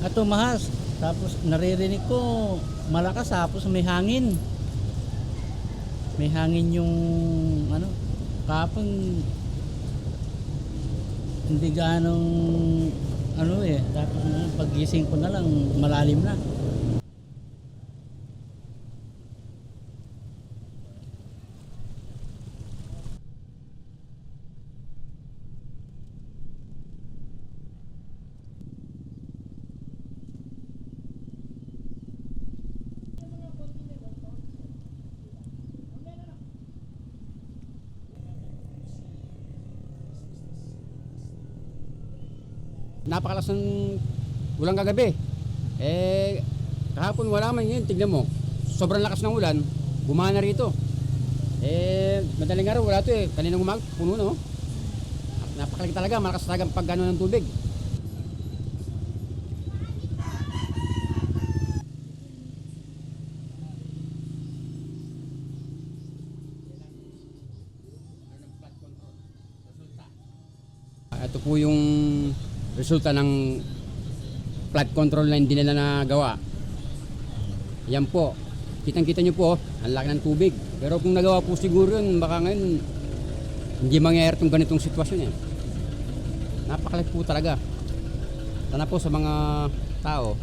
at tumahas. Tapos naririnig ko malakas, tapos may hangin. May hangin yung ano, kapon hindi ganong ano eh. Tapos paggising ko na lang malalim na. Napakalas ng ulan kagabi. Kahapon wala man yun, tignan mo. Sobrang lakas ng ulan, bumana rito. Madaling araw wala to eh. Kaninang umaga, puno no. Napakalaki talaga, malakas talaga pag gano'n ng tubig. Ito po yung resulta ng flood control na hindi nila nagawa. Yan po. Kitang-kita nyo po, ang laki ng tubig. Pero kung nagawa po siguro yun, baka ngayon hindi mangyayari itong ganitong sitwasyon. Napakalaki po talaga. Sana po sa mga tao,